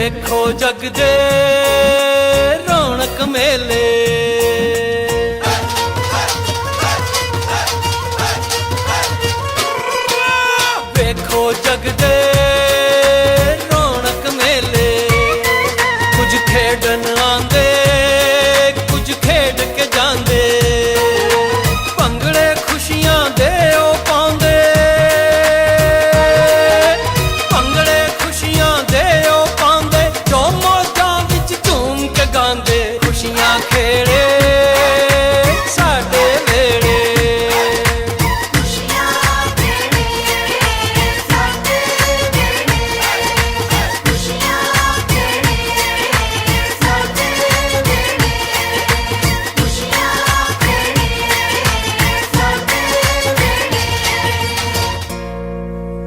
ਵੇਖੋ ਜਗ ਦੇ ਰੌਣਕ ਮੇਲੇ, ਵੇਖੋ ਜਗ ਦੇ ਰੌਣਕ ਮੇਲੇ। ਕੁਝ ਖੇਡਣ ਆਂਦੇ, ਕੁਝ ਖੇਡ ਕੇ ਜਾਂਦੇ, ਭੰਗੜੇ ਖੁਸ਼ੀਆਂ ਦੇ ਉਹ ਪਾਉਂਦੇ, ਭੰਗੜੇ ਖੁਸ਼ੀਆਂ ਦੇ ਉਹ ਪਾਉਂਦੇ, ਜੋ ਮੌਜਾਂ ਵਿੱਚ ਝੂਮ ਕੇ ਗਾਉਂਦੇ। ਖੁਸ਼ੀਆਂ ਖੇੜੇ ਸਾਡੇ ਵੇੜੇ, ਖੁਸ਼ੀਆਂ ਖੇੜੇ ਸਾਡੇ ਵੇੜੇ, ਖੁਸ਼ੀਆਂ ਖੇੜੇ ਸਾਡੇ ਵੇੜੇ, ਖੁਸ਼ੀਆਂ ਖੇੜੇ ਸਾਡੇ ਵੇੜੇ।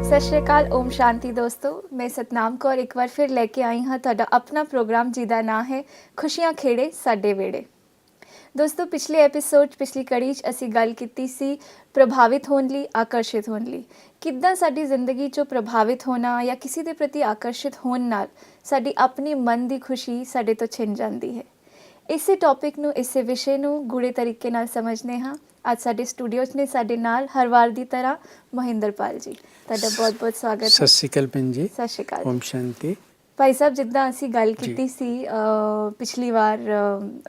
ਸਤਿ ਸ਼੍ਰੀ ਅਕਾਲ, ਓਮ ਸ਼ਾਂਤੀ ਦੋਸਤੋ। ਮੈਂ ਸਤਨਾਮ ਕੌਰ ਇੱਕ ਵਾਰ ਫਿਰ ਲੈ ਕੇ ਆਈ ਹਾਂ ਤੁਹਾਡਾ ਆਪਣਾ ਪ੍ਰੋਗਰਾਮ ਜਿਹਦਾ ਨਾਂ ਹੈ ਖੁਸ਼ੀਆਂ ਖੇੜੇ ਸਾਡੇ ਵੇੜੇ। ਦੋਸਤੋ, ਪਿਛਲੇ ਐਪੀਸੋਡ, ਪਿਛਲੀ ਕੜੀ 'ਚ ਅਸੀਂ ਗੱਲ ਕੀਤੀ ਸੀ ਪ੍ਰਭਾਵਿਤ ਹੋਣ ਲਈ, ਆਕਰਸ਼ਿਤ ਹੋਣ ਲਈ। ਕਿੱਦਾਂ ਸਾਡੀ ਜ਼ਿੰਦਗੀ 'ਚੋਂ ਪ੍ਰਭਾਵਿਤ ਹੋਣਾ ਜਾਂ ਕਿਸੇ ਦੇ ਪ੍ਰਤੀ ਆਕਰਸ਼ਿਤ ਹੋਣ ਨਾਲ ਸਾਡੀ ਆਪਣੀ ਮਨ ਦੀ ਖੁਸ਼ੀ ਸਾਡੇ ਤੋਂ ਛਿਨ ਜਾਂਦੀ ਹੈ। ਇਸੇ ਟੌਪਿਕ ਨੂੰ, ਇਸੇ ਵਿਸ਼ੇ ਨੂੰ ਗੂੜੇ ਤਰੀਕੇ ਨਾਲ ਸਮਝਦੇ ਹਾਂ। ਅੱਜ ਸਾਡੇ ਸਟੂਡੀਓ 'ਚ ਨੇ ਸਾਡੇ ਨਾਲ ਹਰ ਵਾਰ ਦੀ ਤਰ੍ਹਾਂ ਮਹਿੰਦਰਪਾਲ ਜੀ। ਤੁਹਾਡਾ ਬਹੁਤ ਬਹੁਤ ਸਵਾਗਤ ਹੈ। ਸਤਿ ਸ਼੍ਰੀ ਅਕਾਲ ਭੈਣ ਜੀ। ਸਤਿ ਸ਼੍ਰੀ ਅਕਾਲ ਓਮ ਸ਼ਾਂਤੀ। ਭਾਈ ਸਾਹਿਬ, ਜਿੱਦਾਂ ਅਸੀਂ ਗੱਲ ਕੀਤੀ ਸੀ ਪਿਛਲੀ ਵਾਰ,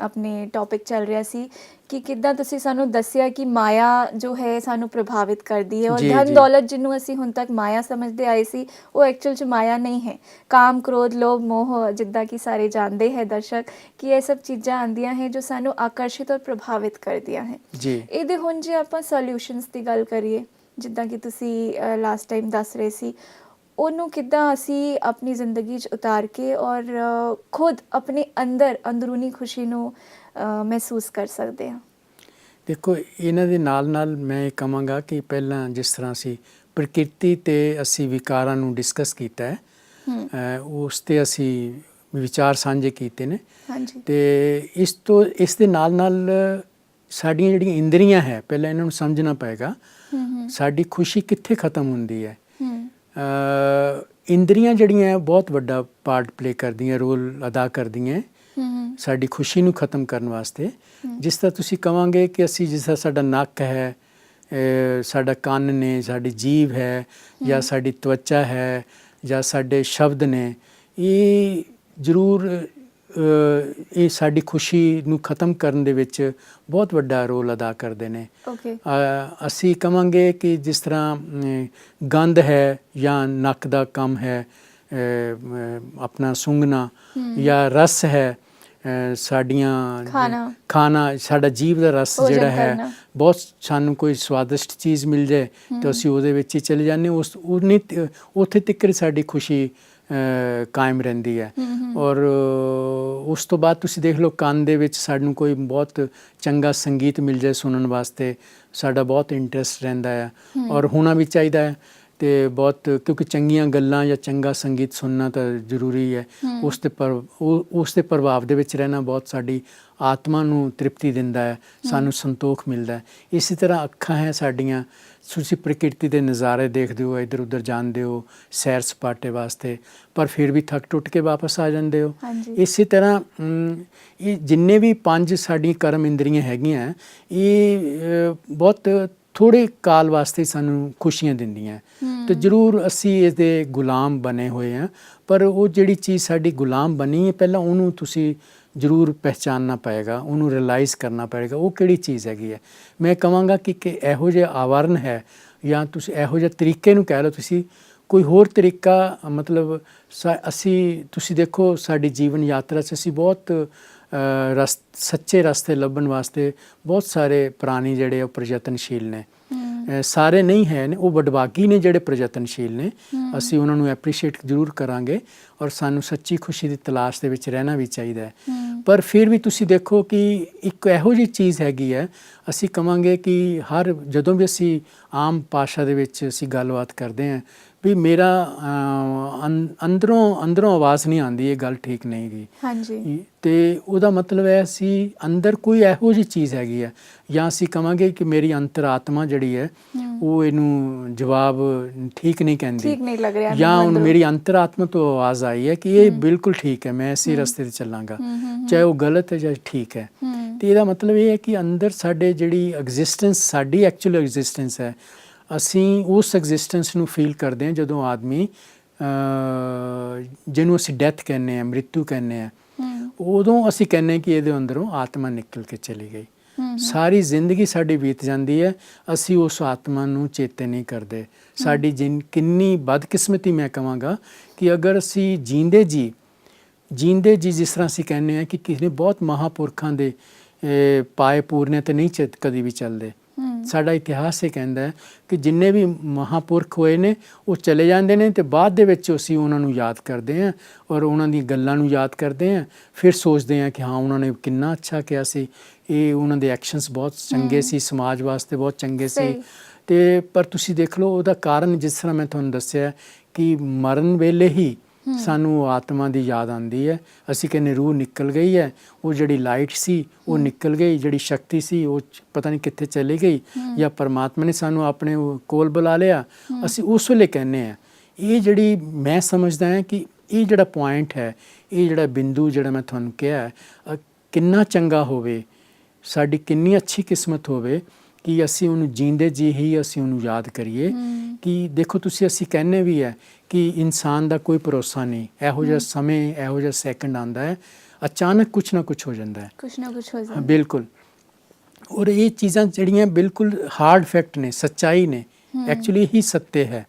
ਆਪਣੇ ਟੌਪਿਕ ਚੱਲ ਰਿਹਾ ਸੀ ਕਿ ਕਿੱਦਾਂ ਤੁਸੀਂ ਸਾਨੂੰ ਦੱਸਿਆ ਕਿ ਮਾਇਆ ਜੋ ਹੈ ਸਾਨੂੰ ਪ੍ਰਭਾਵਿਤ ਕਰਦੀ ਹੈ, ਔਰ ਧਨ ਦੌਲਤ ਜਿਹਨੂੰ ਅਸੀਂ ਹੁਣ ਤੱਕ ਮਾਇਆ ਸਮਝਦੇ ਆਏ ਸੀ, ਉਹ ਐਕਚੁਅਲ 'ਚ ਮਾਇਆ ਨਹੀਂ ਹੈ। ਕਾਮ, ਕ੍ਰੋਧ, ਲੋਭ, ਮੋਹ, ਜਿੱਦਾਂ ਕਿ ਸਾਰੇ ਜਾਣਦੇ ਹੈ ਦਰਸ਼ਕ ਕਿ ਇਹ ਸਭ ਚੀਜ਼ਾਂ ਆਉਂਦੀਆਂ ਹੈ ਜੋ ਸਾਨੂੰ ਆਕਰਸ਼ਿਤ ਔਰ ਪ੍ਰਭਾਵਿਤ ਕਰਦੀਆਂ ਹੈ ਜੀ। ਇਹਦੇ ਹੁਣ ਜੇ ਆਪਾਂ ਸੋਲਿਊਸ਼ਨਸ ਦੀ ਗੱਲ ਕਰੀਏ, ਜਿੱਦਾਂ ਕਿ ਤੁਸੀਂ ਲਾਸਟ ਟਾਈਮ ਦੱਸ ਰਹੇ ਸੀ, ਉਹਨੂੰ ਕਿੱਦਾਂ ਅਸੀਂ ਆਪਣੀ ਜ਼ਿੰਦਗੀ 'ਚ ਉਤਾਰ ਕੇ ਔਰ ਖੁਦ ਆਪਣੇ ਅੰਦਰੂਨੀ ਖੁਸ਼ੀ ਨੂੰ ਮਹਿਸੂਸ ਕਰ ਸਕਦੇ ਹਾਂ। ਦੇਖੋ, ਇਹਨਾਂ ਦੇ ਨਾਲ ਨਾਲ ਮੈਂ ਇਹ ਕਹਾਂਗਾ ਕਿ ਪਹਿਲਾਂ ਜਿਸ ਤਰ੍ਹਾਂ ਅਸੀਂ ਪ੍ਰਕਿਰਤੀ ਤੇ ਅਸੀਂ ਵਿਕਾਰਾਂ ਨੂੰ ਡਿਸਕਸ ਕੀਤਾ ਹੈ, ਉਸ ਤੇ ਅਸੀਂ ਵਿਚਾਰ ਸਾਂਝੇ ਕੀਤੇ ਨੇ। ਹਾਂਜੀ। ਤੇ ਇਸ ਦੇ ਨਾਲ ਨਾਲ ਸਾਡੀਆਂ ਜਿਹੜੀਆਂ ਇੰਦਰੀਆਂ ਹੈ, ਪਹਿਲਾਂ ਇਹਨਾਂ ਨੂੰ ਸਮਝਣਾ ਪਏਗਾ ਸਾਡੀ ਖੁਸ਼ੀ ਕਿੱਥੇ ਖਤਮ ਹੁੰਦੀ ਹੈ। ਇੰਦਰੀਆਂ ਜਿਹੜੀਆਂ ਬਹੁਤ ਵੱਡਾ ਪਾਰਟ ਪਲੇ ਕਰਦੀਆਂ, ਰੋਲ ਅਦਾ ਕਰਦੀਆਂ ਸਾਡੀ ਖੁਸ਼ੀ ਨੂੰ ਖਤਮ ਕਰਨ ਵਾਸਤੇ। ਜਿਸ ਤਰ੍ਹਾਂ ਤੁਸੀਂ ਕਹਾਂਗੇ ਕਿ ਅਸੀਂ, ਜਿਸ ਤਰ੍ਹਾਂ ਸਾਡਾ ਨੱਕ ਹੈ, ਸਾਡਾ ਕੰਨ ਨੇ, ਸਾਡੀ ਜੀਭ ਹੈ, ਜਾਂ ਸਾਡੀ ਤਵਚਾ ਹੈ, ਜਾਂ ਸਾਡੇ ਸ਼ਬਦ ਨੇ, ਇਹ ਜ਼ਰੂਰ ਇਹ ਸਾਡੀ ਖੁਸ਼ੀ ਨੂੰ ਖਤਮ ਕਰਨ ਦੇ ਵਿੱਚ ਬਹੁਤ ਵੱਡਾ ਰੋਲ ਅਦਾ ਕਰਦੇ ਨੇ। ਅਸੀਂ ਕਹਾਂਗੇ ਕਿ ਜਿਸ ਤਰ੍ਹਾਂ ਗੰਧ ਹੈ ਜਾਂ ਨੱਕ ਦਾ ਕੰਮ ਹੈ, ਆਪਣਾ ਸੁੰਘਣਾ, ਜਾਂ ਰਸ ਹੈ, ਸਾਡੀਆਂ ਖਾਣਾ, ਸਾਡਾ ਜੀਭ ਦਾ ਰਸ ਜਿਹੜਾ ਹੈ, ਬਹੁਤ ਸਾਨੂੰ ਕੋਈ ਸਵਾਦਿਸ਼ਟ ਚੀਜ਼ ਮਿਲ ਜਾਏ ਤਾਂ ਅਸੀਂ ਉਹਦੇ ਵਿੱਚ ਹੀ ਚਲੇ ਜਾਂਦੇ, ਉੱਥੇ ਤੱਕ ਸਾਡੀ ਖੁਸ਼ੀ ਕਾਇਮ ਰਹਿੰਦੀ ਹੈ। ਔਰ ਉਸ ਤੋਂ ਬਾਅਦ ਤੁਸੀਂ ਦੇਖ ਲਓ, ਕੰਨ ਦੇ ਵਿੱਚ ਸਾਨੂੰ ਕੋਈ ਬਹੁਤ ਚੰਗਾ ਸੰਗੀਤ ਮਿਲ ਜਾਏ ਸੁਣਨ ਵਾਸਤੇ, ਸਾਡਾ ਬਹੁਤ ਇੰਟਰਸਟ ਰਹਿੰਦਾ ਹੈ, ਔਰ ਹੋਣਾ ਵੀ ਚਾਹੀਦਾ ਹੈ। ਅਤੇ ਬਹੁਤ, ਕਿਉਂਕਿ ਚੰਗੀਆਂ ਗੱਲਾਂ ਜਾਂ ਚੰਗਾ ਸੰਗੀਤ ਸੁਣਨਾ ਤਾਂ ਜ਼ਰੂਰੀ ਹੈ। ਉਸ ਦੇ ਪ੍ਰਭਾਵ ਦੇ ਵਿੱਚ ਰਹਿਣਾ ਬਹੁਤ ਸਾਡੀ ਆਤਮਾ ਨੂੰ ਤ੍ਰਿਪਤੀ ਦਿੰਦਾ ਹੈ, ਸਾਨੂੰ ਸੰਤੋਖ ਮਿਲਦਾ ਹੈ। ਇਸੇ ਤਰ੍ਹਾਂ ਅੱਖਾਂ ਹੈ ਸਾਡੀਆਂ, ਤੁਸੀਂ ਪ੍ਰਕਿਰਤੀ ਦੇ ਨਜ਼ਾਰੇ ਦੇਖਦੇ ਹੋ, ਇੱਧਰ ਉੱਧਰ ਜਾਂਦੇ ਹੋ ਸੈਰ ਸਪਾਟੇ ਵਾਸਤੇ, ਪਰ ਫਿਰ ਵੀ ਥੱਕ ਟੁੱਟ ਕੇ ਵਾਪਸ ਆ ਜਾਂਦੇ ਹੋ। ਇਸੇ ਤਰ੍ਹਾਂ ਇਹ ਜਿੰਨੇ ਵੀ 5 ਸਾਡੀਆਂ ਕਰਮ ਇੰਦਰੀਆਂ ਹੈਗੀਆਂ, ਇਹ ਬਹੁਤ ਥੋੜ੍ਹੇ ਕਾਲ ਵਾਸਤੇ ਸਾਨੂੰ ਖੁਸ਼ੀਆਂ ਦਿੰਦੀਆਂ। ਅਤੇ ਜ਼ਰੂਰ ਅਸੀਂ ਇਸਦੇ ਗੁਲਾਮ ਬਣੇ ਹੋਏ ਹਾਂ, ਪਰ ਉਹ ਜਿਹੜੀ ਚੀਜ਼ ਸਾਡੀ ਗੁਲਾਮ ਬਣੀ ਹੈ, ਪਹਿਲਾਂ ਉਹਨੂੰ ਤੁਸੀਂ ਜ਼ਰੂਰ ਪਹਿਚਾਨਣਾ ਪਏਗਾ, ਉਹਨੂੰ ਰਿਅਲਾਈਜ਼ ਕਰਨਾ ਪਏਗਾ ਉਹ ਕਿਹੜੀ ਚੀਜ਼ ਹੈਗੀ ਹੈ। ਮੈਂ ਕਹਾਂਗਾ ਕਿ ਇਹੋ ਜਿਹਾ ਆਵਰਨ ਹੈ, ਜਾਂ ਤੁਸੀਂ ਇਹੋ ਜਿਹੇ ਤਰੀਕੇ ਨੂੰ ਕਹਿ ਲਓ, ਤੁਸੀਂ ਕੋਈ ਹੋਰ ਤਰੀਕਾ, ਮਤਲਬ ਤੁਸੀਂ ਦੇਖੋ ਸਾਡੀ ਜੀਵਨ ਯਾਤਰਾ 'ਚ ਅਸੀਂ ਬਹੁਤ ਸੱਚੇ ਰਸਤੇ ਲੱਭਣ ਵਾਸਤੇ ਬਹੁਤ ਸਾਰੇ ਪ੍ਰਾਣੀ ਜਿਹੜੇ ਉਹ ਪ੍ਰਯਤਨਸ਼ੀਲ ਨੇ। ਸਾਰੇ ਨਹੀਂ ਹੈ ਨੇ, ਉਹ ਵਡਭਾਗੀ ਨੇ ਜਿਹੜੇ ਪ੍ਰਯਤਨਸ਼ੀਲ ਨੇ। ਅਸੀਂ ਉਹਨਾਂ ਨੂੰ ਐਪਰੀਸ਼ੀਏਟ ਜ਼ਰੂਰ ਕਰਾਂਗੇ, ਔਰ ਸਾਨੂੰ ਸੱਚੀ ਖੁਸ਼ੀ ਦੀ ਤਲਾਸ਼ ਦੇ ਵਿੱਚ ਰਹਿਣਾ ਵੀ ਚਾਹੀਦਾ ਹੈ। ਪਰ ਫਿਰ ਵੀ ਤੁਸੀਂ ਦੇਖੋ ਕਿ ਇੱਕ ਇਹੋ ਜਿਹੀ ਚੀਜ਼ ਹੈਗੀ ਹੈ, ਅਸੀਂ ਕਹਾਂਗੇ ਕਿ ਜਦੋਂ ਵੀ ਅਸੀਂ ਆਮ ਭਾਸ਼ਾ ਦੇ ਵਿੱਚ ਅਸੀਂ ਗੱਲਬਾਤ ਕਰਦੇ ਹਾਂ ਵੀ ਮੇਰਾ ਅੰਦਰੋਂ ਆਵਾਜ਼ ਨਹੀਂ ਆਉਂਦੀ, ਇਹ ਗੱਲ ਠੀਕ ਨਹੀਂ ਗੀ। ਹਾਂਜੀ। ਅਤੇ ਉਹਦਾ ਮਤਲਬ ਹੈ ਅਸੀਂ ਅੰਦਰ ਕੋਈ ਇਹੋ ਜਿਹੀ ਚੀਜ਼ ਹੈਗੀ ਹੈ, ਜਾਂ ਅਸੀਂ ਕਹਾਂਗੇ ਕਿ ਮੇਰੀ ਅੰਤਰ ਆਤਮਾ ਜਿਹੜੀ ਹੈ ਉਹ ਇਹਨੂੰ ਜਵਾਬ ਠੀਕ ਨਹੀਂ ਕਹਿੰਦੀ, ਠੀਕ ਨਹੀਂ ਲੱਗ ਰਿਹਾ ਜਾਂ ਮੈਨੂੰ ਹੁਣ ਅੰਦਰੋਂ। ਮੇਰੀ ਅੰਤਰਾਤਮਾ ਤੋਂ ਆਵਾਜ਼ ਆਈ ਹੈ ਕਿ ਇਹ ਬਿਲਕੁਲ ਠੀਕ ਹੈ, ਮੈਂ ਇਸੇ ਰਸਤੇ ਤੇ ਚੱਲਾਂਗਾ, ਚਾਹੇ ਉਹ ਗਲਤ ਹੈ ਜਾਂ ਠੀਕ ਹੈ। ਤੇ ਇਹਦਾ ਮਤਲਬ ਇਹ ਹੈ ਕਿ ਅੰਦਰ ਸਾਡੇ ਜਿਹੜੀ ਐਗਜ਼ਿਸਟੈਂਸ, ਸਾਡੀ ਐਕਚੁਅਲ ਐਗਜ਼ਿਸਟੈਂਸ ਹੈ, ਅਸੀਂ ਉਸ ਐਗਜ਼ਿਸਟੈਂਸ ਨੂੰ ਫੀਲ ਕਰਦੇ ਹਾਂ ਜਦੋਂ ਆਦਮੀ ਜਿਹਨੂੰ ਅਸੀਂ ਡੈਥ ਕਹਿੰਦੇ ਹਾਂ, ਮ੍ਰਿਤੂ ਕਹਿੰਦੇ ਹਾਂ, ਉਦੋਂ ਅਸੀਂ ਕਹਿੰਦੇ ਹਾਂ ਕਿ ਇਹਦੇ ਅੰਦਰੋਂ ਆਤਮਾ ਨਿਕਲ ਕੇ ਚਲੀ ਗਈ। ਸਾਰੀ ਜ਼ਿੰਦਗੀ ਸਾਡੀ ਬੀਤ ਜਾਂਦੀ ਹੈ, ਅਸੀਂ ਉਸ ਆਤਮਾ ਨੂੰ ਚੇਤੇ ਨਹੀਂ ਕਰਦੇ। ਸਾਡੀ ਕਿੰਨੀ ਬਦਕਿਸਮਤੀ ਮੈਂ ਕਹਾਂਗਾ ਕਿ ਅਗਰ ਅਸੀਂ ਜੀਂਦੇ ਜੀ ਜਿਸ ਤਰ੍ਹਾਂ ਅਸੀਂ ਕਹਿੰਦੇ ਹਾਂ ਕਿ ਕਿਸੇ ਨੇ ਬਹੁਤ ਮਹਾਂਪੁਰਖਾਂ ਦੇ ਪਾਏ ਪੂਰਨੇ ਤੇ ਨਹੀਂ ਕਦੀ ਵੀ ਚੱਲਦੇ। ਸਾਡਾ ਇਤਿਹਾਸ ਇਹ ਕਹਿੰਦਾ ਹੈ ਕਿ ਜਿੰਨੇ ਵੀ ਮਹਾਂਪੁਰਖ ਹੋਏ ਨੇ ਉਹ ਚਲੇ ਜਾਂਦੇ ਨੇ ਤੇ ਬਾਅਦ ਦੇ ਵਿੱਚ ਅਸੀਂ ਉਹਨਾਂ ਨੂੰ ਯਾਦ ਕਰਦੇ ਹਾਂ ਔਰ ਉਹਨਾਂ ਦੀ ਗੱਲਾਂ ਨੂੰ ਯਾਦ ਕਰਦੇ ਹਾਂ, ਫਿਰ ਸੋਚਦੇ ਹਾਂ ਕਿ ਹਾਂ ਉਹਨਾਂ ਨੇ ਕਿੰਨਾ ਅੱਛਾ ਕਿਹਾ ਸੀ, ਇਹ ਉਹਨਾਂ ਦੇ ਐਕਸ਼ਨਸ ਬਹੁਤ ਚੰਗੇ ਸੀ, ਸਮਾਜ ਵਾਸਤੇ ਬਹੁਤ ਚੰਗੇ ਸੀ। ਤੇ ਪਰ ਤੁਸੀਂ ਦੇਖ ਲਓ ਉਹਦਾ ਕਾਰਨ ਜਿਸ ਤਰ੍ਹਾਂ ਮੈਂ ਤੁਹਾਨੂੰ ਦੱਸਿਆ ਕਿ ਮਰਨ ਵੇਲੇ ਹੀ ਸਾਨੂੰ ਆਤਮਾ ਦੀ ਯਾਦ ਆਉਂਦੀ ਹੈ। ਅਸੀਂ ਕਹਿੰਦੇ ਰੂਹ ਨਿਕਲ ਗਈ ਹੈ, ਉਹ ਜਿਹੜੀ ਲਾਈਟ ਸੀ ਉਹ ਨਿਕਲ ਗਈ, ਜਿਹੜੀ ਸ਼ਕਤੀ ਸੀ ਉਹ ਪਤਾ ਨਹੀਂ ਕਿੱਥੇ ਚਲੀ ਗਈ, ਜਾਂ ਪਰਮਾਤਮਾ ਨੇ ਸਾਨੂੰ ਆਪਣੇ ਕੋਲ ਬੁਲਾ ਲਿਆ। ਅਸੀਂ ਉਸ ਵੇਲੇ ਕਹਿੰਦੇ ਹਾਂ। ਇਹ ਜਿਹੜੀ ਮੈਂ ਸਮਝਦਾ ਹਾਂ ਕਿ ਇਹ ਜਿਹੜਾ ਪੁਆਇੰਟ ਹੈ, ਇਹ ਜਿਹੜਾ ਬਿੰਦੂ ਜਿਹੜਾ ਮੈਂ ਤੁਹਾਨੂੰ ਕਿਹਾ ਕਿੰਨਾ ਚੰਗਾ ਹੋਵੇ, ਸਾਡੀ ਕਿੰਨੀ ਅੱਛੀ ਕਿਸਮਤ ਹੋਵੇ ਕਿ ਅਸੀਂ ਉਹਨੂੰ ਜੀਂਦੇ ਜੀ ਹੀ ਅਸੀਂ ਉਹਨੂੰ ਯਾਦ ਕਰੀਏ। ਕਿ ਦੇਖੋ ਤੁਸੀਂ ਅਸੀਂ ਕਹਿੰਦੇ ਵੀ ਹੈ ਕਿ ਇਨਸਾਨ ਦਾ ਕੋਈ ਭਰੋਸਾ ਨਹੀਂ, ਇਹੋ ਜਿਹਾ ਸਮੇਂ, ਇਹੋ ਜਿਹਾ ਸੈਕਿੰਡ ਆਉਂਦਾ ਹੈ, ਅਚਾਨਕ ਕੁਛ ਨਾ ਕੁਛ ਹੋ ਜਾਂਦਾ ਹੈ, ਕੁਛ ਨਾ ਕੁਛ ਹੋ ਜਾਂਦਾ। ਬਿਲਕੁਲ। ਔਰ ਇਹ ਚੀਜ਼ਾਂ ਜਿਹੜੀਆਂ ਬਿਲਕੁਲ ਹਾਰਡ ਫੈਕਟ ਨੇ, ਸੱਚਾਈ ਨੇ, ਐਕਚੁਅਲੀ ਹੀ ਸੱਤੇ ਹੈ।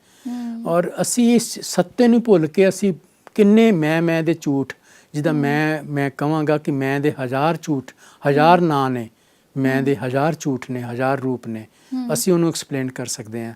ਔਰ ਅਸੀਂ ਇਸ ਸੱਤੇ ਨੂੰ ਭੁੱਲ ਕੇ ਅਸੀਂ ਕਿੰਨੇ ਮੈਂ ਦੇ ਝੂਠ, ਜਿੱਦਾਂ ਮੈਂ ਕਹਾਂਗਾ ਕਿ ਮੈਂ ਦੇ 1000 ਝੂਠ, 1000 ਨਾਂ ਨੇ, ਮੈਂ ਦੇ 1000 ਝੂਠ ਨੇ, 1000 ਰੂਪ ਨੇ, ਅਸੀਂ ਉਹਨੂੰ ਐਕਸਪਲੇਨ ਕਰ ਸਕਦੇ ਹਾਂ।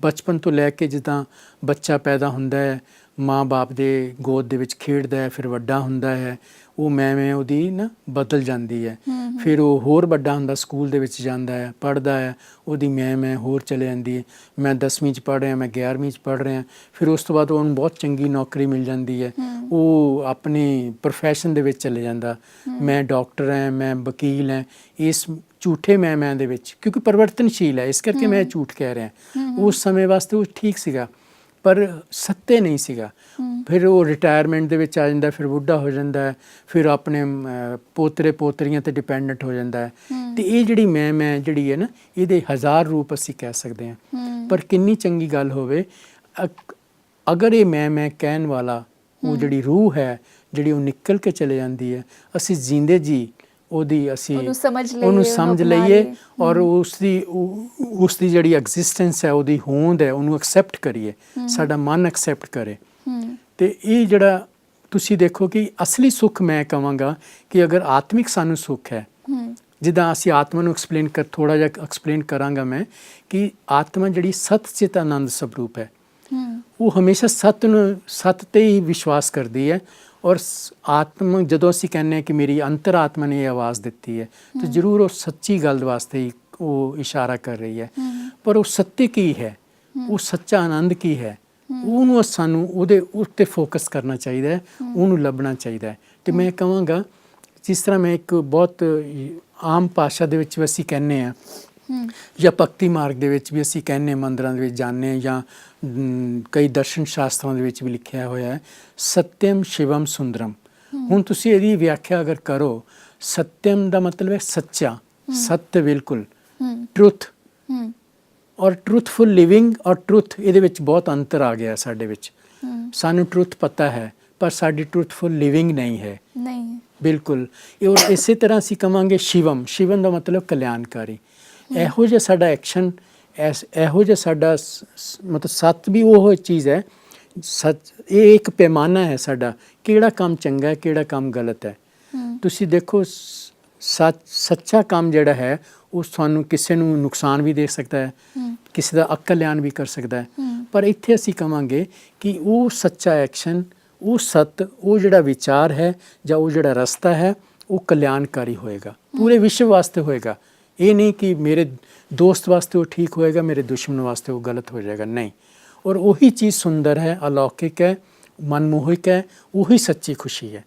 ਬਚਪਨ ਤੋਂ ਲੈ ਕੇ ਜਿੱਦਾਂ ਬੱਚਾ ਪੈਦਾ ਹੁੰਦਾ ਹੈ, ਮਾਂ-ਬਾਪ ਦੇ ਗੋਦ ਦੇ ਵਿੱਚ ਖੇਡਦਾ ਹੈ, ਫਿਰ ਵੱਡਾ ਹੁੰਦਾ ਹੈ, ਉਹ ਮੈਂ ਉਹਦੀ ਨਾ ਬਦਲ ਜਾਂਦੀ ਹੈ। ਫਿਰ ਉਹ ਹੋਰ ਵੱਡਾ ਹੁੰਦਾ, ਸਕੂਲ ਦੇ ਵਿੱਚ ਜਾਂਦਾ ਹੈ, ਪੜ੍ਹਦਾ ਹੈ, ਉਹਦੀ ਮੈਂ ਹੋਰ ਚਲੇ ਜਾਂਦੀ ਹੈ। ਮੈਂ 10ਵੀਂ 'ਚ ਪੜ੍ਹ ਰਿਹਾ, ਮੈਂ 11ਵੀਂ 'ਚ ਪੜ੍ਹ ਰਿਹਾ, ਫਿਰ ਉਸ ਤੋਂ ਬਾਅਦ ਉਹਨੂੰ ਬਹੁਤ ਚੰਗੀ ਨੌਕਰੀ ਮਿਲ ਜਾਂਦੀ ਹੈ, ਉਹ ਆਪਣੀ ਪ੍ਰੋਫੈਸ਼ਨ ਦੇ ਵਿੱਚ ਚਲੇ ਜਾਂਦਾ, ਮੈਂ ਡਾਕਟਰ ਹਾਂ, ਮੈਂ ਵਕੀਲ ਹਾਂ। ਇਸ ਝੂਠੇ ਮੈਂ ਦੇ ਵਿੱਚ, ਕਿਉਂਕਿ ਪਰਿਵਰਤਨਸ਼ੀਲ ਹੈ, ਇਸ ਕਰਕੇ ਮੈਂ ਝੂਠ ਕਹਿ ਰਿਹਾ। ਉਸ ਸਮੇਂ ਵਾਸਤੇ ਉਹ ਠੀਕ ਸੀਗਾ ਪਰ ਸੱਤੇ ਨਹੀਂ ਸੀਗਾ। ਫਿਰ ਉਹ ਰਿਟਾਇਰਮੈਂਟ ਦੇ ਵਿੱਚ ਆ ਜਾਂਦਾ, ਫਿਰ ਬੁੱਢਾ ਹੋ ਜਾਂਦਾ ਹੈ, ਫਿਰ ਆਪਣੇ ਪੋਤਰੇ ਪੋਤਰੀਆਂ ਤੇ ਡਿਪੈਂਡੈਂਟ ਹੋ ਜਾਂਦਾ ਹੈ। ਤੇ ਇਹ ਜਿਹੜੀ ਮੈਂ ਜਿਹੜੀ ਹੈ ਨਾ, ਇਹਦੇ 1000 ਰੂਪ ਅਸੀਂ ਕਹਿ ਸਕਦੇ ਹਾਂ। ਪਰ ਕਿੰਨੀ ਚੰਗੀ ਗੱਲ ਹੋਵੇ ਅਗਰ ਇਹ ਮੈਂ ਕਹਿਣ ਵਾਲਾ ਉਹ ਜਿਹੜੀ ਰੂਹ ਹੈ, ਜਿਹੜੀ ਉਹ ਨਿਕਲ ਕੇ ਚਲੇ ਜਾਂਦੀ ਹੈ, ਅਸੀਂ ਜੀਂਦੇ ਜੀ ਅਸੀਂ ਉਹਨੂੰ ਸਮਝ ਲਈਏ ਔਰ ਉਸ ਦੀ ਜਿਹੜੀ ਐਗਜ਼ਿਸਟੈਂਸ ਹੈ, ਉਹਦੀ ਹੋਂਦ ਹੈ, ਉਹਨੂੰ ਐਕਸੈਪਟ ਕਰੀਏ, ਸਾਡਾ ਮਨ ਐਕਸੈਪਟ ਕਰੇ। ਤੇ ਇਹ ਜਿਹੜਾ ਤੁਸੀਂ ਦੇਖੋ ਕਿ ਅਸਲੀ ਸੁੱਖ ਮੈਂ ਕਹਾਂਗਾ ਕਿ ਅਗਰ ਆਤਮਿਕ ਸਾਨੂੰ ਸੁੱਖ ਹੈ, ਜਿੱਦਾਂ ਅਸੀਂ ਆਤਮਾ ਨੂੰ ਥੋੜ੍ਹਾ ਜਿਹਾ ਐਕਸਪਲੇਨ ਕਰਾਂਗਾ ਮੈਂ, ਕਿ ਆਤਮਾ ਜਿਹੜੀ ਸਤ ਚਿਤ ਆਨੰਦ ਸਰੂਪ ਹੈ, ਉਹ ਹਮੇਸ਼ਾ ਸਤ ਤੇ ਹੀ ਵਿਸ਼ਵਾਸ ਕਰਦੀ ਹੈ। ਔਰ ਆਤਮਾ ਜਦੋਂ ਅਸੀਂ ਕਹਿੰਦੇ ਹਾਂ ਕਿ ਮੇਰੀ ਅੰਤਰਾਤਮਾ ਨੇ ਇਹ ਆਵਾਜ਼ ਦਿੱਤੀ ਹੈ, ਤਾਂ ਜ਼ਰੂਰ ਉਹ ਸੱਚੀ ਗੱਲ ਵਾਸਤੇ ਹੀ ਉਹ ਇਸ਼ਾਰਾ ਕਰ ਰਹੀ ਹੈ। ਪਰ ਉਹ ਸੱਤੇ ਕੀ ਹੈ, ਉਹ ਸੱਚਾ ਆਨੰਦ ਕੀ ਹੈ, ਉਹਨੂੰ ਸਾਨੂੰ ਉਹਦੇ ਉੱਤੇ ਫੋਕਸ ਕਰਨਾ ਚਾਹੀਦਾ ਹੈ, ਉਹਨੂੰ ਲੱਭਣਾ ਚਾਹੀਦਾ ਹੈ। ਅਤੇ ਮੈਂ ਕਹਾਂਗਾ ਜਿਸ ਤਰ੍ਹਾਂ ਮੈਂ ਇੱਕ ਬਹੁਤ ਆਮ ਭਾਸ਼ਾ ਦੇ ਵਿੱਚ ਅਸੀਂ ਕਹਿੰਦੇ ਹਾਂ, ਜਾਂ ਭਗਤੀ ਮਾਰਗ ਦੇ ਵਿੱਚ ਵੀ ਅਸੀਂ ਕਹਿੰਦੇ, ਮੰਦਰਾਂ ਦੇ ਵਿੱਚ ਜਾਂਦੇ ਹਾਂ, ਜਾਂ ਕਈ ਦਰਸ਼ਨ ਸ਼ਾਸਤਰਾਂ ਦੇ ਵਿੱਚ ਵੀ ਲਿਖਿਆ ਹੋਇਆ ਹੈ, ਸਤਿਅਮ ਸ਼ਿਵਮ ਸੁੰਦਰਮ। ਹੁਣ ਤੁਸੀਂ ਇਹਦੀ ਵਿਆਖਿਆ ਅਗਰ ਕਰੋ, ਸਤਿਅਮ ਦਾ ਮਤਲਬ ਹੈ ਸੱਚਾ, ਸੱਤ ਬਿਲਕੁਲ, ਟਰੁਥ, ਔਰ ਟਰੁਥਫੁਲ ਲਿਵਿੰਗ ਔਰ ਟਰੁਥ, ਇਹਦੇ ਵਿੱਚ ਬਹੁਤ ਅੰਤਰ ਆ ਗਿਆ ਸਾਡੇ ਵਿੱਚ। ਸਾਨੂੰ ਟਰੁਥ ਪਤਾ ਹੈ ਪਰ ਸਾਡੀ ਟਰੁਥਫੁਲ ਲਿਵਿੰਗ ਨਹੀਂ ਹੈ, ਬਿਲਕੁਲ। ਔਰ ਇਸੇ ਤਰ੍ਹਾਂ ਅਸੀਂ ਕਹਾਂਗੇ ਸ਼ਿਵਮ ਦਾ ਮਤਲਬ ਕਲਿਆਣਕਾਰੀ। ਇਹੋ ਜਿਹਾ ਸਾਡਾ ਐਕਸ਼ਨ, ਇਹੋ ਜਿਹਾ ਸਾਡਾ ਮਤਲਬ ਸੱਤ ਵੀ ਉਹ ਚੀਜ਼ ਹੈ, ਇਹ ਇੱਕ ਪੈਮਾਨਾ ਹੈ ਸਾਡਾ, ਕਿਹੜਾ ਕੰਮ ਚੰਗਾ ਹੈ, ਕਿਹੜਾ ਕੰਮ ਗਲਤ ਹੈ। ਤੁਸੀਂ ਦੇਖੋ ਸੱਚਾ ਕੰਮ ਜਿਹੜਾ ਹੈ ਉਹ ਸਾਨੂੰ ਕਿਸੇ ਨੂੰ ਨੁਕਸਾਨ ਵੀ ਦੇ ਸਕਦਾ ਹੈ, ਕਿਸੇ ਦਾ ਅਕਲਿਆਣ ਵੀ ਕਰ ਸਕਦਾ ਹੈ। ਪਰ ਇੱਥੇ ਅਸੀਂ ਕਹਾਂਗੇ ਕਿ ਉਹ ਸੱਚਾ ਐਕਸ਼ਨ, ਉਹ ਸੱਤ, ਉਹ ਜਿਹੜਾ ਵਿਚਾਰ ਹੈ ਜਾਂ ਉਹ ਜਿਹੜਾ ਰਸਤਾ ਹੈ, ਉਹ ਕਲਿਆਣਕਾਰੀ ਹੋਏਗਾ, ਪੂਰੇ ਵਿਸ਼ਵ ਵਾਸਤੇ ਹੋਏਗਾ। ਇਹ ਨਹੀਂ ਕਿ ਮੇਰੇ ਦੋਸਤ ਵਾਸਤੇ ਉਹ ਠੀਕ ਹੋਏਗਾ, ਮੇਰੇ ਦੁਸ਼ਮਣ ਵਾਸਤੇ ਉਹ ਗਲਤ ਹੋ ਜਾਏਗਾ, ਨਹੀਂ। ਔਰ ਉਹੀ ਚੀਜ਼ ਸੁੰਦਰ ਹੈ, ਅਲੌਕਿਕ ਹੈ, ਮਨਮੋਹਕ ਹੈ, ਉਹੀ ਸੱਚੀ ਖੁਸ਼ੀ ਹੈ।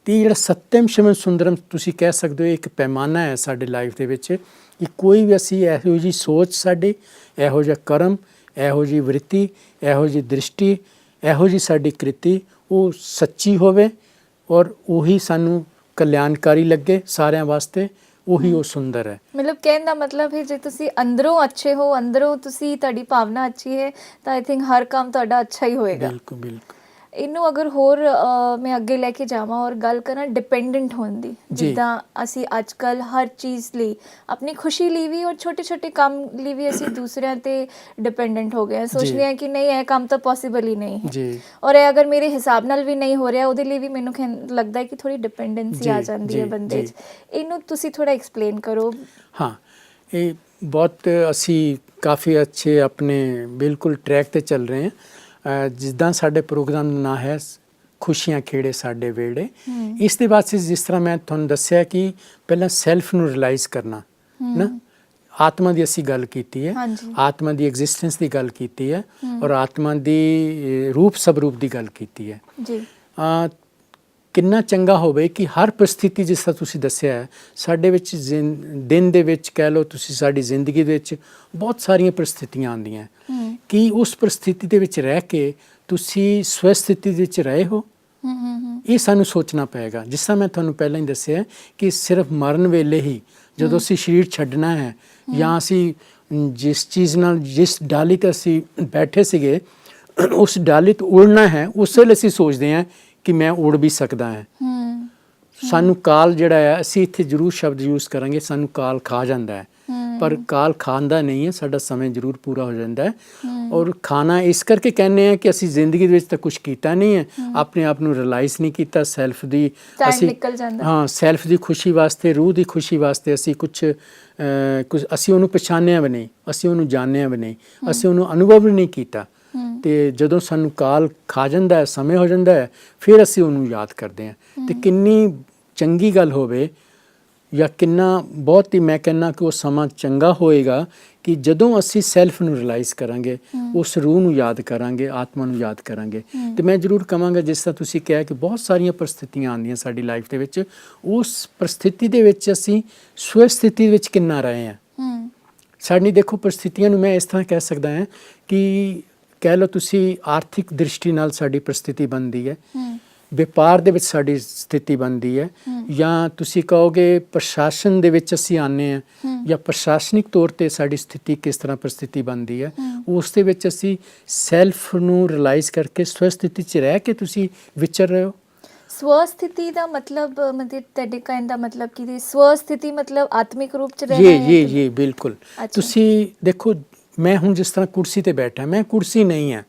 ਤੇ ਜਿਹੜਾ ਸਤਿਅਮ ਸ਼ਿਵਮ ਸੁੰਦਰਮ ਤੁਸੀਂ ਕਹਿ ਸਕਦੇ ਹੋ ਇੱਕ ਪੈਮਾਨਾ ਹੈ ਸਾਡੇ ਲਾਈਫ ਦੇ ਵਿੱਚ ਕਿ ਕੋਈ ਵੀ ਅਸੀਂ ਇਹੋ ਜਿਹੀ ਸੋਚ ਸਾਡੀ, ਇਹੋ ਜਿਹਾ ਕਰਮ, ਇਹੋ ਜਿਹੀ ਵ੍ਰਿਤੀ, ਇਹੋ ਜਿਹੀ ਦ੍ਰਿਸ਼ਟੀ, ਇਹੋ ਜਿਹੀ ਸਾਡੀ ਕ੍ਰਿਤੀ ਉਹ ਸੱਚੀ ਹੋਵੇ ਔਰ ਉਹੀ ਸਾਨੂੰ ਕਲਿਆਣਕਾਰੀ ਲੱਗੇ ਸਾਰਿਆਂ ਵਾਸਤੇ, ਉਹੀ ਉਹ ਸੁੰਦਰ ਹੈ। ਮਤਲਬ ਕਹਿਣ ਦਾ ਮਤਲਬ ਹੈ ਜੇ ਤੁਸੀਂ ਅੰਦਰੋਂ ਅੱਛੇ ਹੋ, ਅੰਦਰੋਂ ਤੁਸੀਂ ਤੁਹਾਡੀ ਭਾਵਨਾ ਅੱਛੀ ਹੈ ਤਾਂ ਆਈ ਥਿੰਕ ਹਰ ਕੰਮ ਤੁਹਾਡਾ ਅੱਛਾ ਹੀ ਹੋਏਗਾ। ਬਿਲਕੁਲ ਬਿਲਕੁਲ। ਇਹਨੂੰ ਅਗਰ ਹੋਰ ਮੈਂ ਅੱਗੇ ਲੈ ਕੇ ਜਾਵਾਂ ਔਰ ਗੱਲ ਕਰਾਂ ਡਿਪੈਂਡੈਂਟ ਹੋਣ ਦੀ, ਜਿੱਦਾਂ ਅਸੀਂ ਅੱਜ ਕੱਲ ਹਰ ਚੀਜ਼ ਲਈ, ਆਪਣੀ ਖੁਸ਼ੀ ਲਈ ਵੀ ਔਰ ਛੋਟੇ ਛੋਟੇ ਕੰਮ ਲਈ ਵੀ ਅਸੀਂ ਦੂਸਰਿਆਂ ਤੇ ਡਿਪੈਂਡੈਂਟ ਹੋ ਗਏ ਹਾਂ, ਸੋਚਦੇ ਹਾਂ ਕਿ ਨਹੀਂ ਇਹ ਕੰਮ ਤਾਂ ਪੋਸੀਬਲ ਹੀ ਨਹੀਂ ਹੈ ਜੀ। ਔਰ ਇਹ ਅਗਰ ਮੇਰੇ ਹਿਸਾਬ ਨਾਲ ਵੀ ਨਹੀਂ ਹੋ ਰਿਹਾ ਉਹਦੇ ਲਈ ਵੀ ਮੈਨੂੰ ਲੱਗਦਾ ਹੈ ਕਿ ਥੋੜੀ ਡਿਪੈਂਡੈਂਸੀ ਆ ਜੀ, ਜਾਂਦੀ ਹੈ ਜੀ, ਬੰਦੇ 'ਚ। ਜੀ। ਇਹਨੂੰ ਤੁਸੀਂ ਥੋੜਾ ਐਕਸਪਲੇਨ ਕਰੋ। ਹਾਂ, ਇਹ ਬਹੁਤ ਅਸੀਂ ਕਾਫੀ ਅੱਛੇ ਆਪਣੇ ਬਿਲਕੁਲ ਟਰੈਕ ਤੇ ਚੱਲ ਰਹੇ ਹਾਂ। ਜਿੱਦਾਂ ਸਾਡੇ ਪ੍ਰੋਗਰਾਮ ਦਾ ਨਾਂ ਹੈ ਖੁਸ਼ੀਆਂ ਖੇੜੇ ਸਾਡੇ ਵੇੜੇ, ਇਸ ਦੇ ਵਾਸਤੇ ਜਿਸ ਤਰ੍ਹਾਂ ਮੈਂ ਤੁਹਾਨੂੰ ਦੱਸਿਆ ਕਿ ਪਹਿਲਾਂ ਸੈਲਫ ਨੂੰ ਰਿਅਲਾਈਜ਼ ਕਰਨਾ ਨਾ, ਆਤਮਾ ਦੀ ਅਸੀਂ ਗੱਲ ਕੀਤੀ ਹੈ, ਆਤਮਾ ਦੀ ਐਗਜ਼ਿਸਟੈਂਸ ਦੀ ਗੱਲ ਕੀਤੀ ਹੈ ਔਰ ਆਤਮਾ ਦੀ ਰੂਪ ਸਵਰੂਪ ਦੀ ਗੱਲ ਕੀਤੀ ਹੈ ਜੀ। ਕਿੰਨਾ ਚੰਗਾ ਹੋਵੇ ਕਿ ਹਰ ਪਰਿਸਥਿਤੀ ਜਿਸ ਤਰ੍ਹਾਂ ਤੁਸੀਂ ਦੱਸਿਆ ਹੈ ਸਾਡੇ ਵਿੱਚ ਦਿਨ ਦੇ ਵਿੱਚ ਕਹਿ ਲਓ ਤੁਸੀਂ, ਸਾਡੀ ਜ਼ਿੰਦਗੀ ਦੇ ਵਿੱਚ ਬਹੁਤ ਸਾਰੀਆਂ ਪਰਿਸਥਿਤੀਆਂ ਆਉਂਦੀਆਂ ਕਿ ਉਸ ਪਰਿਸਥਿਤੀ ਦੇ ਵਿੱਚ ਰਹਿ ਕੇ ਤੁਸੀਂ ਸਵਸਥਿਤੀ ਦੇ ਵਿੱਚ ਰਹੇ ਹੋ, ਇਹ ਸਾਨੂੰ ਸੋਚਣਾ ਪਏਗਾ। ਜਿਸ ਤਰ੍ਹਾਂ ਮੈਂ ਤੁਹਾਨੂੰ ਪਹਿਲਾਂ ਹੀ ਦੱਸਿਆ ਕਿ ਸਿਰਫ ਮਰਨ ਵੇਲੇ ਹੀ ਜਦੋਂ ਅਸੀਂ ਸਰੀਰ ਛੱਡਣਾ ਹੈ ਜਾਂ ਅਸੀਂ ਜਿਸ ਚੀਜ਼ ਨਾਲ, ਜਿਸ ਡਾਲੀ ਤੇ ਅਸੀਂ ਬੈਠੇ ਸੀਗੇ ਉਸ ਡਾਲੀ ਤੋਂ ਉੜਨਾ ਹੈ, ਉਸ ਵੇਲੇ ਅਸੀਂ ਸੋਚਦੇ ਹਾਂ ਕਿ ਮੈਂ ਉੜ ਵੀ ਸਕਦਾ ਹਾਂ। ਸਾਨੂੰ ਕਾਲ ਜਿਹੜਾ ਹੈ, ਅਸੀਂ ਇੱਥੇ ਜ਼ਰੂਰ ਸ਼ਬਦ ਯੂਜ਼ ਕਰਾਂਗੇ, ਸਾਨੂੰ ਕਾਲ ਖਾ ਜਾਂਦਾ ਹੈ, ਪਰ ਕਾਲ ਖਾਂਦਾ ਨਹੀਂ ਹੈ, ਸਾਡਾ ਸਮੇਂ ਜ਼ਰੂਰ ਪੂਰਾ ਹੋ ਜਾਂਦਾ ਹੈ। ਔਰ ਖਾਣਾ ਇਸ ਕਰਕੇ ਕਹਿੰਦੇ ਆ ਕਿ ਅਸੀਂ ਜ਼ਿੰਦਗੀ ਦੇ ਵਿੱਚ ਤਾਂ ਕੁਝ ਕੀਤਾ ਨਹੀਂ ਹੈ, ਆਪਣੇ ਆਪ ਨੂੰ ਰਿਅਲਾਈਜ਼ ਨਹੀਂ ਕੀਤਾ, ਸੈਲਫ ਦੀ ਅਸੀਂ ਸੈਲਫ ਦੀ ਖੁਸ਼ੀ ਵਾਸਤੇ, ਰੂਹ ਦੀ ਖੁਸ਼ੀ ਵਾਸਤੇ ਅਸੀਂ ਕੁਝ ਅਸੀਂ ਉਹਨੂੰ ਪਛਾਣਿਆ ਵੀ ਨਹੀਂ, ਅਸੀਂ ਉਹਨੂੰ ਜਾਣਿਆ ਵੀ ਨਹੀਂ, ਅਸੀਂ ਉਹਨੂੰ ਅਨੁਭਵ ਵੀ ਨਹੀਂ ਕੀਤਾ। ਤੇ ਜਦੋਂ ਸਾਨੂੰ ਕਾਲ ਖਾ ਜਾਂਦਾ ਹੈ, ਸਮੇਂ ਹੋ ਜਾਂਦਾ ਹੈ, ਫਿਰ ਅਸੀਂ ਉਹਨੂੰ ਯਾਦ ਕਰਦੇ ਹਾਂ। ਤੇ ਕਿੰਨੀ ਚੰਗੀ ਗੱਲ ਹੋਵੇ ਜਾਂ ਕਿੰਨਾ ਬਹੁਤ ਹੀ ਮੈਂ ਕਹਿੰਦਾ ਕਿ ਉਹ ਸਮਾਂ ਚੰਗਾ ਹੋਏਗਾ ਕਿ ਜਦੋਂ ਅਸੀਂ ਸੈਲਫ ਨੂੰ ਰਿਅਲਾਈਜ਼ ਕਰਾਂਗੇ, ਉਸ ਰੂਹ ਨੂੰ ਯਾਦ ਕਰਾਂਗੇ, ਆਤਮਾ ਨੂੰ ਯਾਦ ਕਰਾਂਗੇ। ਤੇ ਮੈਂ ਜ਼ਰੂਰ ਕਹਾਂਗਾ ਜਿਸ ਤਰ੍ਹਾਂ ਤੁਸੀਂ ਕਿਹਾ ਕਿ ਬਹੁਤ ਸਾਰੀਆਂ ਪਰਿਸਥਿਤੀਆਂ ਆਉਂਦੀਆਂ ਸਾਡੀ ਲਾਈਫ ਦੇ ਵਿੱਚ, ਉਸ ਪਰਿਸਥਿਤੀ ਦੇ ਵਿੱਚ ਅਸੀਂ ਸਵਸਥਿਤੀ ਵਿੱਚ ਕਿੰਨਾ ਰਹੇ ਹਾਂ। ਸਾਡੀ ਦੇਖੋ ਪਰਿਸਥਿਤੀਆਂ ਨੂੰ ਮੈਂ ਇਸ ਤਰ੍ਹਾਂ ਕਹਿ ਸਕਦਾ ਹਾਂ ਕਿ ਕਹਿ ਲਓ ਤੁਸੀਂ ਆਰਥਿਕ ਦ੍ਰਿਸ਼ਟੀ ਨਾਲ ਸਾਡੀ ਪਰਿਸਥਿਤੀ ਬਣਦੀ ਹੈ, ਵਪਾਰ ਦੇ ਵਿੱਚ ਸਾਡੀ ਸਥਿਤੀ ਬਣਦੀ ਹੈ, ਜਾਂ ਤੁਸੀਂ ਕਹੋਗੇ ਪ੍ਰਸ਼ਾਸਨ ਦੇ ਵਿੱਚ ਅਸੀਂ ਆਉਂਦੇ ਹਾਂ ਜਾਂ ਪ੍ਰਸ਼ਾਸਨਿਕ ਤੌਰ ਤੇ ਸਾਡੀ ਸਥਿਤੀ ਕਿਸ ਤਰ੍ਹਾਂ ਪਰਿਸਥਿਤੀ ਬਣਦੀ ਹੈ, ਉਸ ਦੇ ਵਿੱਚ ਅਸੀਂ ਸੈਲਫ ਨੂੰ ਰਿਅਲਾਈਜ਼ ਕਰਕੇ ਸਵਸਥਿਤੀ 'ਚ ਰਹਿ ਕੇ ਤੁਸੀਂ ਵਿਚਰ ਰਹੇ ਹੋ। ਸਵਸਥਿਤੀ ਦਾ ਮਤਲਬ ਤੁਹਾਡੇ ਕਹਿਣ ਦਾ ਮਤਲਬ ਕਿ ਸਵਸਥਿਤੀ ਮਤਲਬ ਆਤਮਿਕ ਰੂਪ 'ਚ ਰਹਿਣਾ ਹੈ? ਜੀ ਬਿਲਕੁਲ। ਤੁਸੀਂ ਦੇਖੋ ਮੈਂ ਹੁਣ ਜਿਸ ਤਰ੍ਹਾਂ ਕੁਰਸੀ ਤੇ ਬੈਠਾ, ਮੈਂ ਕੁਰਸੀ ਨਹੀਂ ਹੈ,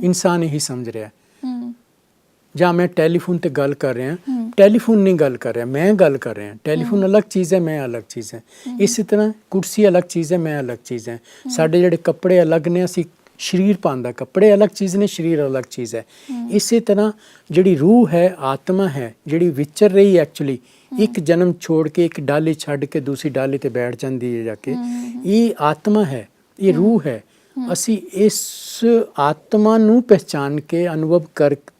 ਇਨਸਾਨ ਇਹੀ ਸਮਝ ਰਿਹਾ। ਜਾਂ ਮੈਂ ਟੈਲੀਫੋਨ ਤੇ ਗੱਲ ਕਰ ਰਿਹਾ, ਟੈਲੀਫੋਨ ਨਹੀਂ ਗੱਲ ਕਰ ਰਿਹਾ, ਮੈਂ ਗੱਲ ਕਰ ਰਿਹਾ। ਟੈਲੀਫੋਨ ਅਲੱਗ ਚੀਜ਼ ਹੈ, ਮੈਂ ਅਲੱਗ ਚੀਜ਼ ਹੈ। ਇਸੇ ਤਰ੍ਹਾਂ ਕੁਰਸੀ ਅਲੱਗ ਚੀਜ਼ ਹੈ, ਮੈਂ ਅਲੱਗ ਚੀਜ਼ ਹੈ। ਸਾਡੇ ਜਿਹੜੇ ਕੱਪੜੇ ਅਲੱਗ ਨੇ, ਅਸੀਂ ਸਰੀਰ ਪਾਉਂਦਾ, ਕੱਪੜੇ ਅਲੱਗ ਚੀਜ਼ ਨੇ, ਸਰੀਰ ਅਲੱਗ ਚੀਜ਼ ਹੈ। ਇਸੇ ਤਰ੍ਹਾਂ ਜਿਹੜੀ ਰੂਹ ਹੈ, ਆਤਮਾ ਹੈ, ਜਿਹੜੀ ਵਿਚਰ ਰਹੀ ਐਕਚੁਅਲੀ ਇੱਕ ਜਨਮ ਛੋੜ ਕੇ ਇੱਕ ਡਾਲੀ ਛੱਡ ਕੇ ਦੂਸਰੀ ਡਾਲੀ ਤੇ ਬੈਠ ਜਾਂਦੀ ਹੈ ਜਾ ਕੇ, ਇਹ ਆਤਮਾ ਹੈ, ਇਹ ਰੂਹ ਹੈ। ਅਸੀਂ ਇਸ ਆਤਮਾ ਨੂੰ ਪਹਿਚਾਨ ਕੇ ਅਨੁਭਵ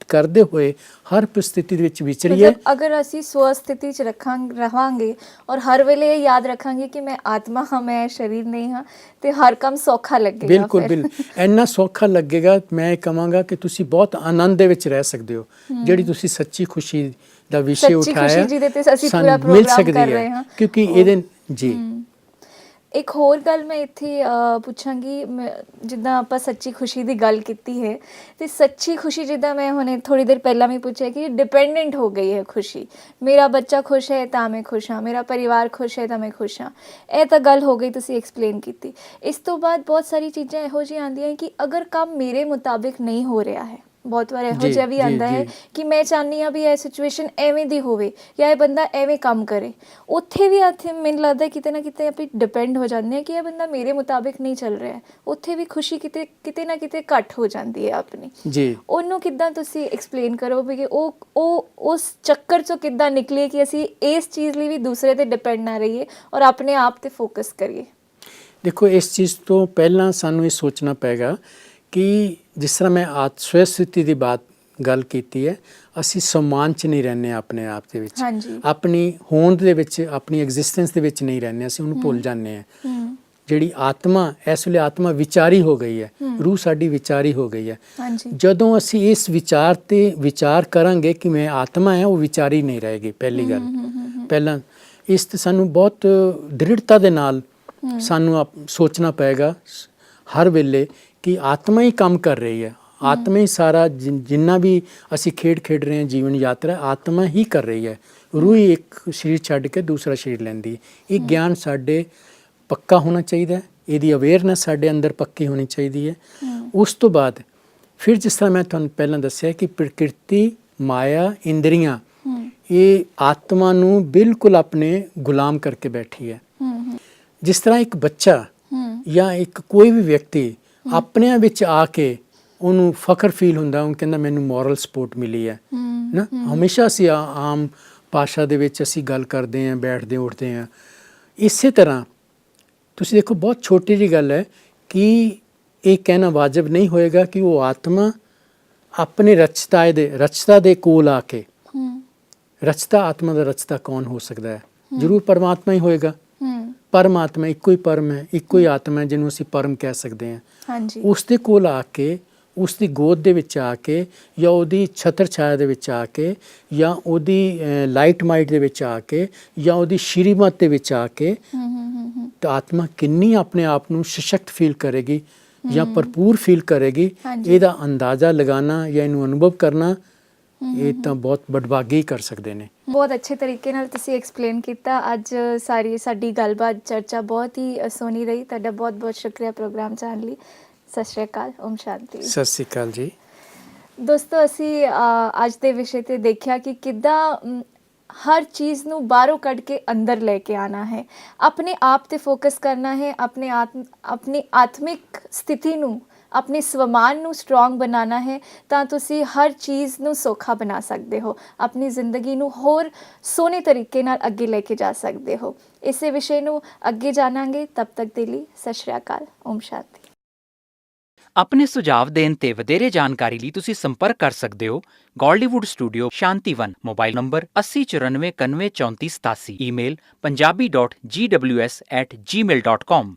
ਕਰਦੇ ਹੋਏ ਹਰ ਪਰਿਸਥਿਤੀ ਦੇ ਵਿੱਚ ਵਿਚਰੀਏ। ਅਗਰ ਅਸੀਂ ਸਵਸਥਿਤੀ 'ਚ ਰਹਾਂਗੇ ਔਰ ਹਰ ਵੇਲੇ ਇਹ ਯਾਦ ਰੱਖਾਂਗੇ ਕਿ ਮੈਂ ਆਤਮਾ ਹਾਂ, ਮੈਂ ਸਰੀਰ ਨਹੀਂ ਹਾਂ, ਤੇ ਹਰ ਕੰਮ ਸੌਖਾ ਲੱਗੇਗਾ। ਬਿਲਕੁਲ ਇੰਨਾ ਸੌਖਾ ਲੱਗੇਗਾ, ਮੈਂ ਕਹਾਂਗਾ ਕਿ ਤੁਸੀਂ ਬਹੁਤ ਆਨੰਦ ਦੇ ਵਿੱਚ ਰਹਿ ਸਕਦੇ ਹੋ। ਜਿਹੜੀ ਤੁਸੀਂ ਸੱਚੀ ਖੁਸ਼ੀ ਦਾ ਵਿਸ਼ੇ ਉਠਾਇਆ ਸਾਨੂੰ ਮਿਲ ਸਕਦੀ ਹੈ, ਕਿਉਂਕਿ ਇਹਦੇ ਜੀ। ਇੱਕ ਹੋਰ ਗੱਲ ਮੈਂ ਇੱਥੇ ਪੁੱਛਾਂਗੀ, ਜਿੱਦਾਂ ਆਪਾਂ ਸੱਚੀ ਖੁਸ਼ੀ ਦੀ ਗੱਲ ਕੀਤੀ ਹੈ, ਤੇ ਸੱਚੀ ਖੁਸ਼ੀ ਜਿੱਦਾਂ ਮੈਂ ਹੁਣੇ ਥੋੜੀ ਦੇਰ ਪਹਿਲਾਂ ਵੀ ਪੁੱਛਿਆ ਕਿ ਡਿਪੈਂਡੈਂਟ ਹੋ ਗਈ ਹੈ ਖੁਸ਼ੀ। ਮੇਰਾ ਬੱਚਾ ਖੁਸ਼ ਹੈ ਤਾਂ ਮੈਂ ਖੁਸ਼ ਹਾਂ, ਮੇਰਾ ਪਰਿਵਾਰ ਖੁਸ਼ ਹੈ ਤਾਂ ਮੈਂ ਖੁਸ਼ ਹਾਂ। ਇਹ ਤਾਂ ਗੱਲ ਹੋ ਗਈ, ਤੁਸੀਂ ਐਕਸਪਲੇਨ ਕੀਤੀ। ਇਸ ਤੋਂ ਬਾਅਦ ਬਹੁਤ ਸਾਰੀ ਚੀਜ਼ਾਂ ਇਹੋ ਜਿਹੀਆਂ ਆਉਂਦੀਆਂ ਕਿ ਅਗਰ ਕੰਮ ਮੇਰੇ ਮੁਤਾਬਿਕ ਨਹੀਂ ਹੋ ਰਿਹਾ ਹੈ, ਬਹੁਤ ਵਾਰ ਇਹੋ ਜਿਹਾ ਵੀ ਆਉਂਦਾ ਹੈ ਕਿ ਮੈਂ ਚਾਹੁੰਦੀ ਹਾਂ ਵੀ ਇਹ ਸਿਚੁਏਸ਼ਨ ਐਵੇਂ ਦੀ ਹੋਵੇ ਜਾਂ ਇਹ ਬੰਦਾ ਐਵੇਂ ਕੰਮ ਕਰੇ, ਉੱਥੇ ਵੀ ਮੈਨੂੰ ਲੱਗਦਾ ਕਿਤੇ ਨਾ ਕਿਤੇ ਆਪਾਂ ਡਿਪੈਂਡ ਹੋ ਜਾਂਦੇ ਹਾਂ ਕਿ ਇਹ ਬੰਦਾ ਮੇਰੇ ਮੁਤਾਬਿਕ ਨਹੀਂ ਚੱਲ ਰਿਹਾ। ਉੱਥੇ ਵੀ ਖੁਸ਼ੀ ਕਿਤੇ ਨਾ ਕਿਤੇ ਘੱਟ ਹੋ ਜਾਂਦੀ ਹੈ ਆਪਣੀ ਜੀ। ਉਹਨੂੰ ਕਿੱਦਾਂ ਤੁਸੀਂ ਐਕਸਪਲੇਨ ਕਰੋ ਵੀ ਉਹ ਉਸ ਚੱਕਰ 'ਚੋਂ ਕਿੱਦਾਂ ਨਿਕਲੀਏ ਕਿ ਅਸੀਂ ਇਸ ਚੀਜ਼ ਲਈ ਵੀ ਦੂਸਰੇ 'ਤੇ ਡਿਪੈਂਡ ਨਾ ਰਹੀਏ ਔਰ ਆਪਣੇ ਆਪ 'ਤੇ ਫੋਕਸ ਕਰੀਏ। ਦੇਖੋ, ਇਸ ਚੀਜ਼ ਤੋਂ ਪਹਿਲਾਂ ਸਾਨੂੰ ਇਹ ਸੋਚਣਾ ਪਏਗਾ ਕਿ ਜਿਸ ਤਰ੍ਹਾਂ ਮੈਂ ਸਵੈ ਸਥਿਤੀ ਦੀ ਗੱਲ ਕੀਤੀ ਹੈ, ਅਸੀਂ ਸਮਾਨ 'ਚ ਨਹੀਂ ਰਹਿੰਦੇ ਆਪਣੇ ਆਪ ਦੇ ਵਿੱਚ, ਹਾਂਜੀ। ਆਪਣੀ ਹੋਂਦ ਦੇ ਵਿੱਚ, ਆਪਣੀ ਐਗਜ਼ਿਸਟੈਂਸ ਦੇ ਵਿੱਚ ਨਹੀਂ ਰਹਿੰਦੇ, ਅਸੀਂ ਉਹਨੂੰ ਭੁੱਲ ਜਾਂਦੇ ਹਾਂ। ਜਿਹੜੀ ਆਤਮਾ, ਇਸ ਵੇਲੇ ਆਤਮਾ ਵਿਚਾਰੀ ਹੋ ਗਈ ਹੈ, ਰੂਹ ਸਾਡੀ ਵਿਚਾਰੀ ਹੋ ਗਈ ਹੈ। ਹਾਂਜੀ। ਜਦੋਂ ਅਸੀਂ ਇਸ ਵਿਚਾਰ ਤੇ ਵਿਚਾਰ ਕਰਾਂਗੇ ਕਿ ਮੈਂ ਆਤਮਾ ਹੈ, ਉਹ ਵਿਚਾਰੀ ਨਹੀਂ ਰਹੇਗੀ। ਪਹਿਲੀ ਗੱਲ, ਪਹਿਲਾਂ ਇਸ ਤੇ ਸਾਨੂੰ ਬਹੁਤ ਦ੍ਰਿੜਤਾ ਦੇ ਨਾਲ ਸਾਨੂੰ ਸੋਚਣਾ ਪਏਗਾ ਹਰ ਵੇਲੇ ਕਿ ਆਤਮਾ ਹੀ ਕੰਮ ਕਰ ਰਹੀ ਹੈ, ਆਤਮਾ ਹੀ ਸਾਰਾ ਜਿੰਨਾ ਵੀ ਅਸੀਂ ਖੇਡ ਰਹੇ ਹਾਂ, ਜੀਵਨ ਯਾਤਰਾ ਆਤਮਾ ਹੀ ਕਰ ਰਹੀ ਹੈ। ਰੂਹ ਹੀ ਇੱਕ ਸਰੀਰ ਛੱਡ ਕੇ ਦੂਸਰਾ ਸਰੀਰ ਲੈਂਦੀ ਹੈ। ਇਹ ਗਿਆਨ ਸਾਡੇ ਪੱਕਾ ਹੋਣਾ ਚਾਹੀਦਾ ਹੈ, ਇਹਦੀ ਅਵੇਅਰਨੈਸ ਸਾਡੇ ਅੰਦਰ ਪੱਕੀ ਹੋਣੀ ਚਾਹੀਦੀ ਹੈ। ਉਸ ਤੋਂ ਬਾਅਦ ਫਿਰ ਜਿਸ ਤਰ੍ਹਾਂ ਮੈਂ ਤੁਹਾਨੂੰ ਪਹਿਲਾਂ ਦੱਸਿਆ ਕਿ ਪ੍ਰਕਿਰਤੀ, ਮਾਇਆ, ਇੰਦਰੀਆਂ ਇਹ ਆਤਮਾ ਨੂੰ ਬਿਲਕੁਲ ਆਪਣੇ ਗੁਲਾਮ ਕਰਕੇ ਬੈਠੀ ਹੈ। ਜਿਸ ਤਰ੍ਹਾਂ ਇੱਕ ਬੱਚਾ ਜਾਂ ਇੱਕ ਕੋਈ ਵੀ ਵਿਅਕਤੀ ਆਪਣਿਆਂ ਵਿੱਚ ਆ ਕੇ ਉਹਨੂੰ ਫਖਰ ਫੀਲ ਹੁੰਦਾ, ਉਹ ਕਹਿੰਦਾ ਮੈਨੂੰ ਮੋਰਲ ਸਪੋਰਟ ਮਿਲੀ ਹੈ ਨਾ। ਹਮੇਸ਼ਾ ਅਸੀਂ ਆਮ ਭਾਸ਼ਾ ਦੇ ਵਿੱਚ ਅਸੀਂ ਗੱਲ ਕਰਦੇ ਹਾਂ, ਬੈਠਦੇ ਉੱਠਦੇ ਹਾਂ। ਇਸੇ ਤਰ੍ਹਾਂ ਤੁਸੀਂ ਦੇਖੋ, ਬਹੁਤ ਛੋਟੀ ਜਿਹੀ ਗੱਲ ਹੈ ਕਿ ਇਹ ਕਹਿਣਾ ਵਾਜਬ ਨਹੀਂ ਹੋਏਗਾ ਕਿ ਉਹ ਆਤਮਾ ਆਪਣੇ ਰਚਤਾ ਦੇ ਕੋਲ ਆ ਕੇ, ਰਚਤਾ, ਆਤਮਾ ਦਾ ਰਚਤਾ ਕੌਣ ਹੋ ਸਕਦਾ ਹੈ? ਜ਼ਰੂਰ ਪਰਮਾਤਮਾ ਹੀ ਹੋਏਗਾ। ਪਰਮਾਤਮਾ ਇੱਕੋ ਹੀ ਪਰਮ ਹੈ, ਇੱਕੋ ਹੀ ਆਤਮਾ ਹੈ ਜਿਹਨੂੰ ਅਸੀਂ ਪਰਮ ਕਹਿ ਸਕਦੇ ਹਾਂ। ਹਾਂਜੀ। ਉਸ ਦੇ ਕੋਲ ਆ ਕੇ, ਉਸ ਦੀ ਗੋਦ ਦੇ ਵਿੱਚ ਆ ਕੇ, ਜਾਂ ਉਹਦੀ ਛਤਰ ਛਾਇਆ ਦੇ ਵਿੱਚ ਆ ਕੇ, ਜਾਂ ਉਹਦੀ ਲਾਈਟ ਮਾਈਟ ਦੇ ਵਿੱਚ ਆ ਕੇ, ਜਾਂ ਉਹਦੀ ਸ਼੍ਰੀਮਤ ਦੇ ਵਿੱਚ ਆ ਕੇ, ਤਾਂ ਆਤਮਾ ਕਿੰਨੀ ਆਪਣੇ ਆਪ ਨੂੰ ਸਸ਼ਕਤ ਫੀਲ ਕਰੇਗੀ ਜਾਂ ਭਰਪੂਰ ਫੀਲ ਕਰੇਗੀ, ਇਹਦਾ ਅੰਦਾਜ਼ਾ ਲਗਾਉਣਾ ਜਾਂ ਇਹਨੂੰ ਅਨੁਭਵ ਕਰਨਾ, ਇਹ ਤਾਂ ਬਹੁਤ ਬਦਭਾਗੀ ਕਰ ਸਕਦੇ ਨੇ। ਬਹੁਤ ਅੱਛੇ ਤਰੀਕੇ ਨਾਲ ਤੁਸੀਂ ਐਕਸਪਲੇਨ ਕੀਤਾ। ਅੱਜ ਸਾਡੀ ਗੱਲਬਾਤ, ਚਰਚਾ ਬਹੁਤ ਹੀ ਸੋਹਣੀ ਰਹੀ। ਤੁਹਾਡਾ ਬਹੁਤ ਬਹੁਤ ਸ਼ੁਕਰੀਆ ਪ੍ਰੋਗਰਾਮ ਚਾਹਣ ਲਈ। ਸਤਿ ਸ਼੍ਰੀ ਅਕਾਲ। ਓਮ ਸ਼ਾਂਤੀ। ਸਤਿ ਸ਼੍ਰੀ ਅਕਾਲ ਜੀ। ਦੋਸਤੋ, ਅਸੀਂ ਅੱਜ ਦੇ ਵਿਸ਼ੇ ਤੇ ਦੇਖਿਆ ਕਿ ਕਿੱਦਾਂ ਹਰ ਚੀਜ਼ ਨੂੰ ਬਾਹਰੋਂ ਕੱਢ ਕੇ ਅੰਦਰ ਲੈ ਕੇ ਆਉਣਾ ਹੈ, ਆਪਣੇ ਆਪ ਤੇ ਫੋਕਸ ਕਰਨਾ ਹੈ, ਆਪਣੀ ਆਤਮਿਕ ਸਥਿਤੀ ਨੂੰ, ਆਪਣੇ ਸਵਮਾਨ ਨੂੰ ਸਟਰੋਂਗ ਬਣਾਉਣਾ ਹੈ, ਤਾਂ ਤੁਸੀਂ ਹਰ ਚੀਜ਼ ਨੂੰ ਸੌਖਾ ਬਣਾ ਸਕਦੇ ਹੋ, ਆਪਣੀ ਜ਼ਿੰਦਗੀ ਨੂੰ ਹੋਰ ਸੋਹਣੇ ਤਰੀਕੇ ਨਾਲ ਅੱਗੇ ਲੈ ਕੇ ਜਾ ਸਕਦੇ ਹੋ। ਇਸੇ ਵਿਸ਼ੇ ਨੂੰ ਅੱਗੇ ਜਾਣਾਂਗੇ। ਤਬ ਤੱਕ ਦੇ ਲਈ ਸਤਿ ਸ਼੍ਰੀ ਅਕਾਲ। ਓਮ ਸ਼ਾਂਤੀ। ਆਪਣੇ ਸੁਝਾਅ ਦੇਣ ਤੇ ਵਧੇਰੇ ਜਾਣਕਾਰੀ ਲਈ ਤੁਸੀਂ ਸੰਪਰਕ ਕਰ ਸਕਦੇ ਹੋ Goldywood studio, Shantivan. Mobile number 8094913487। Email punjabi.gws@gmail.com।